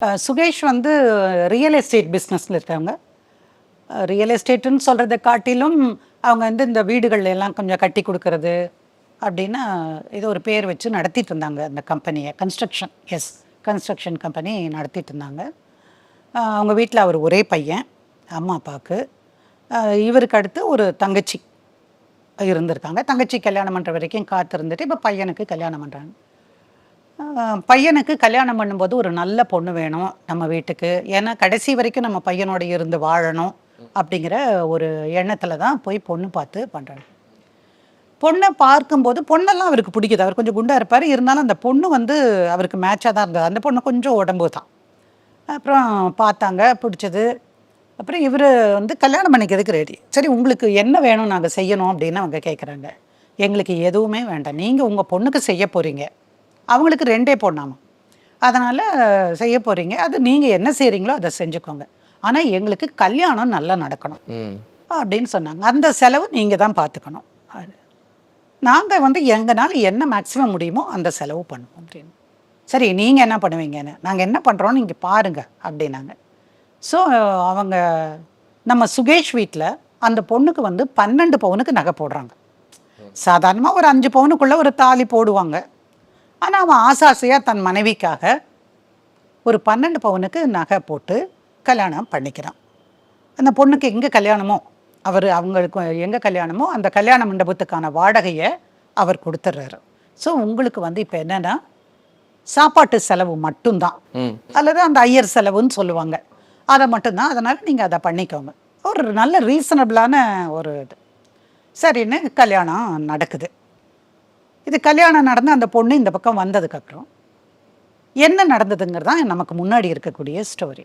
சுகேஷ் வந்து real estate பிஸ்னஸில் இருக்காங்க. ரியல் எஸ்டேட்டுன்னு சொல்கிறத காட்டிலும் அவங்க வந்து இந்த வீடுகள் எல்லாம் கொஞ்சம் கட்டி கொடுக்கறது அப்படின்னு இது ஒரு பேர் வச்சு நடத்திட்டு இருந்தாங்க அந்த கம்பெனியை. கன்ஸ்ட்ரக்ஷன் கம்பெனி நடத்திட்டு இருந்தாங்க. அவங்க வீட்டில் அவர் ஒரே பையன், அம்மா அப்பாவுக்கு. இவருக்கு அடுத்து ஒரு தங்கச்சி இருந்திருக்காங்க. தங்கச்சி கல்யாணம் பண்ணுற வரைக்கும் காத்திருந்துட்டு இப்போ பையனுக்கு கல்யாணம் பண்ணுறாங்க. பையனுக்கு கல்யாணம் பண்ணும்போது ஒரு நல்ல பொண்ணு வேணும் நம்ம வீட்டுக்கு. ஏன்னா கடைசி வரைக்கும் நம்ம பையனோட இருந்து வாழணும் அப்படிங்கிற ஒரு எண்ணத்தில் தான் போய் பொண்ணு பார்த்து பண்ணுறாங்க. பொண்ணை பார்க்கும்போது பொண்ணெல்லாம் அவருக்கு பிடிக்குது. அவர் கொஞ்சம் குண்டாக இருப்பார், இருந்தாலும் அந்த பொண்ணு வந்து அவருக்கு மேட்சாக தான் இருந்தது. அந்த பொண்ணு கொஞ்சம் உடம்பு தான். அப்புறம் பார்த்தாங்க, பிடிச்சது. அப்புறம் இவர் வந்து கல்யாணம் பண்ணிக்கிறதுக்கு ரெடி. சரி, உங்களுக்கு என்ன வேணும் நாங்கள் செய்யணும் அப்படின்னு அவங்க கேட்குறாங்க. எங்களுக்கு எதுவுமே வேண்டாம், நீங்கள் உங்கள் பொண்ணுக்கு செய்ய போகிறீங்க. அவங்களுக்கு 2 பொண்ணாமா, அதனால் செய்ய போகிறீங்க. அது நீங்கள் என்ன செய்கிறீங்களோ அதை செஞ்சுக்கோங்க. ஆனால் எங்களுக்கு கல்யாணம் நல்லா நடக்கணும் அப்படின்னு சொன்னாங்க. அந்த செலவு நீங்கள் தான் பார்த்துக்கணும். நாங்கள் வந்து எங்களால் என்ன மேக்ஸிமம் முடியுமோ அந்த செலவு பண்ணுவோம் அப்படின்னு. சரி, நீங்கள் என்ன பண்ணுவீங்கன்னு, நாங்கள் என்ன பண்ணுறோன்னு நீங்கள் பாருங்கள் அப்படின்னாங்க. ஸோ அவங்க நம்ம சுகேஷ் வீட்டில் அந்த பொண்ணுக்கு வந்து 12 பவுனுக்கு நகை போடுறாங்க. சாதாரணமாக ஒரு 5 பவுனுக்குள்ளே ஒரு தாலி போடுவாங்க. ஆனால் அவன் ஆசாசையாக தன் மனைவிக்காக ஒரு 12 பவுனுக்கு நகை போட்டு கல்யாணம் பண்ணிக்கிறான். அந்த பொண்ணுக்கு எங்கே கல்யாணமோ, அவங்களுக்கு எங்கே கல்யாணமோ அந்த கல்யாண மண்டபத்துக்கான வாடகையை அவர் கொடுத்துட்றாரு. ஸோ உங்களுக்கு வந்து இப்போ என்னென்னா சாப்பாட்டு செலவு மட்டும்தான், அல்லது அந்த ஐயர் செலவுன்னு சொல்லுவாங்க, அதை மட்டும்தான். அதனால் நீங்கள் அதை பண்ணிக்கோங்க. ஒரு நல்ல ரீசனபிளான ஒரு இது. சரின்னு கல்யாணம் நடக்குது. இது கல்யாணம் நடந்து அந்த பொண்ணு இந்த பக்கம் வந்ததுக்கப்புறம் என்ன நடந்ததுங்கிறது தான் நமக்கு முன்னாடி இருக்கக்கூடிய ஸ்டோரி.